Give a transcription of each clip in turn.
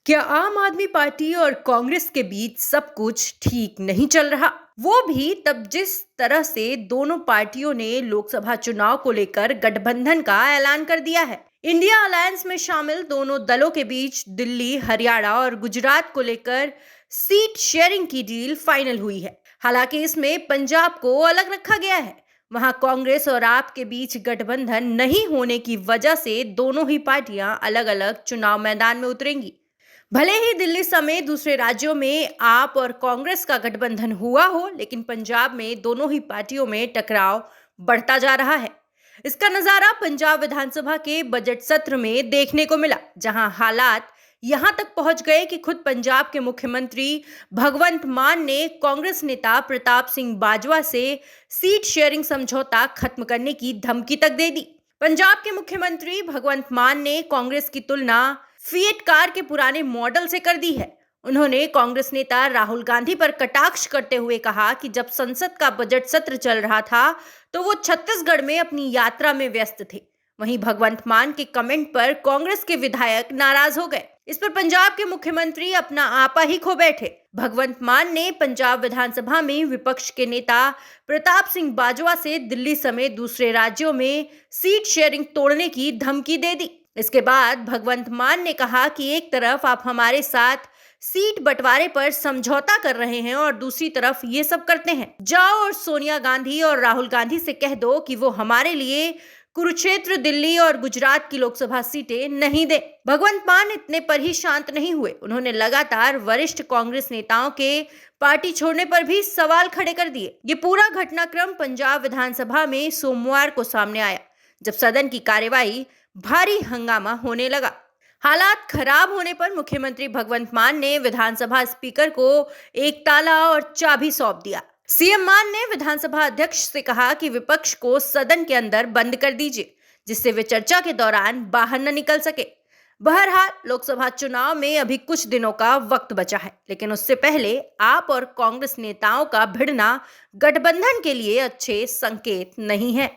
क्या आम आदमी पार्टी और कांग्रेस के बीच सब कुछ ठीक नहीं चल रहा? वो भी तब जिस तरह से दोनों पार्टियों ने लोकसभा चुनाव को लेकर गठबंधन का ऐलान कर दिया है। इंडिया अलायंस में शामिल दोनों दलों के बीच दिल्ली, हरियाणा और गुजरात को लेकर सीट शेयरिंग की डील फाइनल हुई है। हालांकि इसमें पंजाब को अलग रखा गया है। वहां कांग्रेस और आप के बीच गठबंधन नहीं होने की वजह से दोनों ही पार्टियां अलग अलग चुनाव मैदान में उतरेंगी। भले ही दिल्ली समेत दूसरे राज्यों में आप और कांग्रेस का गठबंधन हुआ हो, लेकिन पंजाब में दोनों ही पार्टियों में टकराव बढ़ता जा रहा है। इसका नजारा पंजाब विधानसभा के बजट सत्र में देखने को मिला, जहां हालात यहां तक पहुंच गए कि खुद पंजाब के मुख्यमंत्री भगवंत मान ने कांग्रेस नेता प्रताप सिंह बाजवा से सीट शेयरिंग समझौता खत्म करने की धमकी तक दे दी। पंजाब के मुख्यमंत्री भगवंत मान ने कांग्रेस की तुलना फिएट कार के पुराने मॉडल से कर दी है। उन्होंने कांग्रेस नेता राहुल गांधी पर कटाक्ष करते हुए कहा कि जब संसद का बजट सत्र चल रहा था तो वो छत्तीसगढ़ में अपनी यात्रा में व्यस्त थे। वहीं भगवंत मान के कमेंट पर कांग्रेस के विधायक नाराज हो गए। इस पर पंजाब के मुख्यमंत्री अपना आपा ही खो बैठे। भगवंत मान ने पंजाब विधानसभा में विपक्ष के नेता प्रताप सिंह बाजवा से दिल्ली समेत दूसरे राज्यों में सीट शेयरिंग तोड़ने की धमकी दे दी। इसके बाद भगवंत मान ने कहा कि एक तरफ आप हमारे साथ सीट बंटवारे पर समझौता कर रहे हैं और दूसरी तरफ ये सब करते हैं। जाओ और सोनिया गांधी और राहुल गांधी से कह दो कि वो हमारे लिए कुरुक्षेत्र, दिल्ली और गुजरात की लोकसभा सीटें नहीं दे। भगवंत मान इतने पर ही शांत नहीं हुए। उन्होंने लगातार वरिष्ठ कांग्रेस नेताओं के पार्टी छोड़ने पर भी सवाल खड़े कर दिए। ये पूरा घटनाक्रम पंजाब विधानसभा में सोमवार को सामने आया, जब सदन की कार्यवाही भारी हंगामा होने लगा। हालात खराब होने पर मुख्यमंत्री भगवंत मान ने विधानसभा स्पीकर को एक ताला और चाबी सौंप दिया। सीएम मान ने विधानसभा अध्यक्ष से कहा कि विपक्ष को सदन के अंदर बंद कर दीजिए, जिससे वे चर्चा के दौरान बाहर न निकल सके। बहरहाल लोकसभा चुनाव में अभी कुछ दिनों का वक्त बचा है, लेकिन उससे पहले आप और कांग्रेस नेताओं का भिड़ना गठबंधन के लिए अच्छे संकेत नहीं है।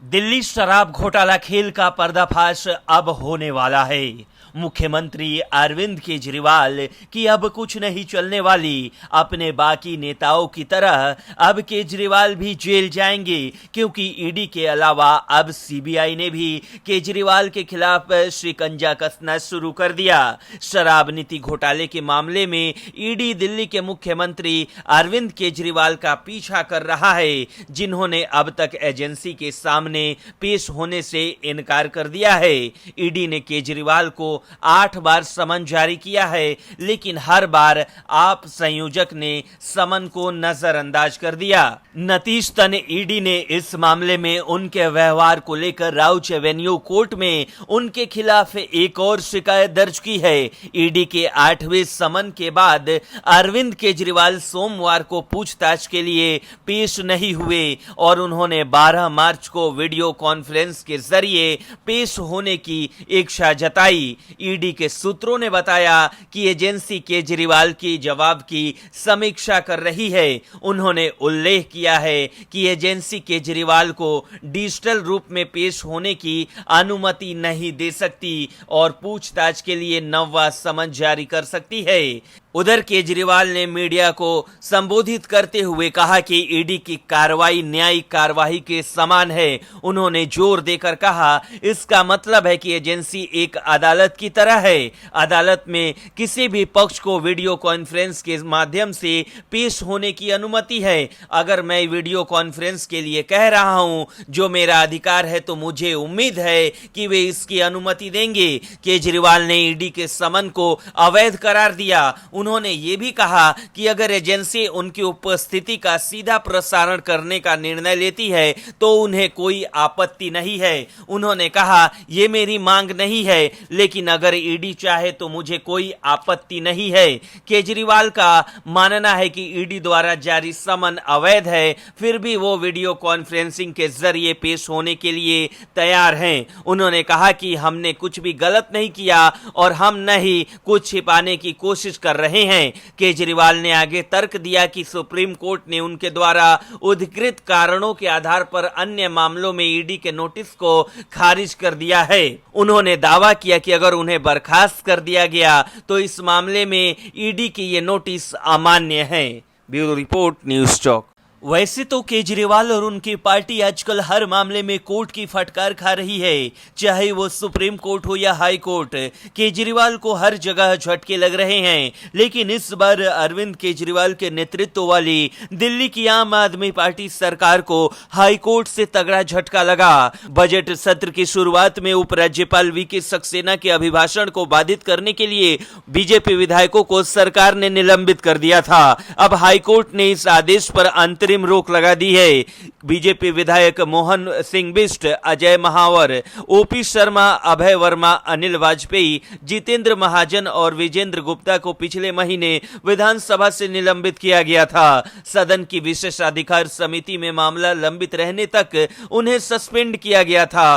दिल्ली शराब घोटाला खेल का पर्दाफाश अब होने वाला है। मुख्यमंत्री अरविंद केजरीवाल की अब कुछ नहीं चलने वाली। अपने बाकी नेताओं की तरह अब केजरीवाल भी जेल जाएंगे, क्योंकि ईडी के अलावा अब सीबीआई ने भी केजरीवाल के खिलाफ शिकंजा कसना शुरू कर दिया। शराब नीति घोटाले के मामले में ईडी दिल्ली के मुख्यमंत्री अरविंद केजरीवाल का पीछा कर रहा है, जिन्होंने अब तक एजेंसी के सामने पेश होने से इनकार कर दिया है। ईडी ने केजरीवाल को 8 बार समन जारी किया है, लेकिन हर बार आप संयोजक ने समन को नजरअंदाज कर दिया। नतीजतन ईडी ने इस मामले में उनके व्यवहार को लेकर राउच एवेन्यू कोर्ट में उनके खिलाफ एक और शिकायत दर्ज की है। ईडी के 8वें समन के बाद अरविंद केजरीवाल सोमवार को पूछताछ के लिए पेश नहीं हुए और उन्होंने 12 मार्च को वीडियो कॉन्फ्रेंस के जरिए पेश होने की इच्छा जताई। ईडी के सूत्रों ने बताया कि एजेंसी केजरीवाल की जवाब की समीक्षा कर रही है। उन्होंने उल्लेख किया है कि एजेंसी केजरीवाल को डिजिटल रूप में पेश होने की अनुमति नहीं दे सकती और पूछताछ के लिए 9वां समन जारी कर सकती है। उधर केजरीवाल ने मीडिया को संबोधित करते हुए कहा कि ईडी की कार्रवाई न्यायिक कार्रवाई के समान है। उन्होंने जोर देकर कहा, इसका मतलब है कि एजेंसी एक अदालत की तरह है। अदालत में किसी भी पक्ष को वीडियो कॉन्फ्रेंस के माध्यम से पेश होने की अनुमति है। अगर मैं वीडियो कॉन्फ्रेंस के लिए कह रहा हूं, जो मेरा अधिकार है, तो मुझे उम्मीद है कि वे इसकी अनुमति देंगे। केजरीवाल ने ईडी के समन को अवैध करार दिया। उन्होंने ये भी कहा कि अगर एजेंसी उनकी उपस्थिति का सीधा प्रसारण करने का निर्णय लेती है तो उन्हें कोई आपत्ति नहीं है। उन्होंने कहा, ये मेरी मांग नहीं है, लेकिन अगर ईडी चाहे तो मुझे कोई आपत्ति नहीं है। केजरीवाल का मानना है कि ईडी द्वारा जारी समन अवैध है, फिर भी वो वीडियो कॉन्फ्रेंसिंग के जरिए पेश होने के लिए तैयार हैं। उन्होंने कहा कि हमने कुछ भी गलत नहीं किया और हम नहीं कुछ छिपाने की कोशिश कर रहे हैं। केजरीवाल ने आगे तर्क दिया कि सुप्रीम कोर्ट ने उनके द्वारा उद्धृत कारणों के आधार पर अन्य मामलों में ईडी के नोटिस को खारिज कर दिया है। उन्होंने दावा किया कि अगर उन्हें बर्खास्त कर दिया गया, तो इस मामले में ईडी की ये नोटिस अमान्य है। ब्यूरो रिपोर्ट, न्यूज़ चौक। वैसे तो केजरीवाल और उनकी पार्टी आजकल हर मामले में कोर्ट की फटकार खा रही है, चाहे वो सुप्रीम कोर्ट हो या हाई कोर्ट। केजरीवाल को हर जगह झटके लग रहे हैं, लेकिन इस बार अरविंद केजरीवाल के नेतृत्व वाली दिल्ली की आम आदमी पार्टी सरकार को हाई कोर्ट से तगड़ा झटका लगा। बजट सत्र की शुरुआत में उपराज्यपाल वीके सक्सेना के अभिभाषण को बाधित करने के लिए बीजेपी विधायकों को सरकार ने निलंबित कर दिया था। अब हाई कोर्ट ने इस आदेश पर अंतरिम रोक लगा दी है। बीजेपी विधायक मोहन सिंह बिष्ट, अजय महावर, ओपी शर्मा, अभय वर्मा, अनिल वाजपेयी, जितेंद्र महाजन और विजेंद्र गुप्ता को पिछले महीने विधानसभा से निलंबित किया गया था। सदन की विशेषाधिकार समिति में मामला लंबित रहने तक उन्हें सस्पेंड किया गया था।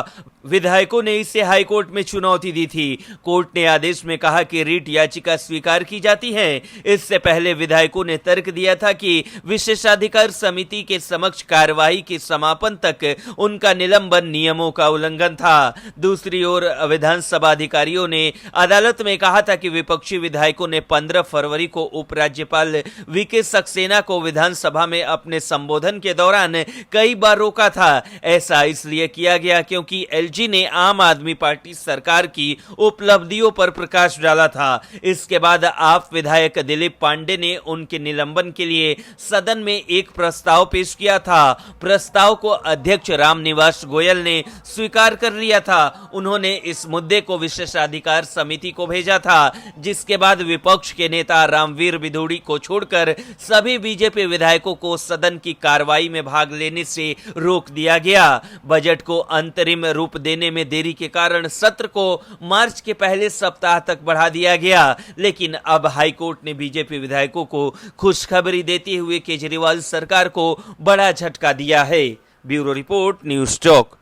विधायकों ने इसे हाईकोर्ट में चुनौती दी थी। कोर्ट ने आदेश में कहा कि रीट याचिका स्वीकार की जाती है। इससे पहले विधायकों ने तर्क दिया था कि विशेषाधिकार समिति के समक्ष कार्यवाही के समापन तक उनका निलंबन नियमों का उल्लंघन था। दूसरी ओर विधानसभा अधिकारियों ने अदालत में कहा था कि विपक्षी विधायकों ने 15 फरवरी को उपराज्यपाल वीके सक्सेना को विधानसभा में अपने संबोधन के दौरान कई बार रोका था। ऐसा इसलिए किया गया क्योंकि जी ने आम आदमी पार्टी सरकार की उपलब्धियों पर प्रकाश डाला था। इसके बाद आप विधायक दिलीप पांडे ने उनके निलंबन के लिए सदन में एक प्रस्ताव पेश किया था। प्रस्ताव को अध्यक्ष रामनिवास गोयल ने स्वीकार कर लिया था। उन्होंने इस मुद्दे को विशेषाधिकार समिति को भेजा था, जिसके बाद विपक्ष के नेता रामवीर बिधूड़ी को छोड़कर सभी बीजेपी विधायकों को सदन की कार्रवाई में भाग लेने से रोक दिया गया। बजट को अंतरिम रूप देने में देरी के कारण सत्र को मार्च के पहले सप्ताह तक बढ़ा दिया गया, लेकिन अब हाईकोर्ट ने बीजेपी विधायकों को खुशखबरी देते हुए केजरीवाल सरकार को बड़ा झटका दिया है। ब्यूरो रिपोर्ट, न्यूज़ चौक।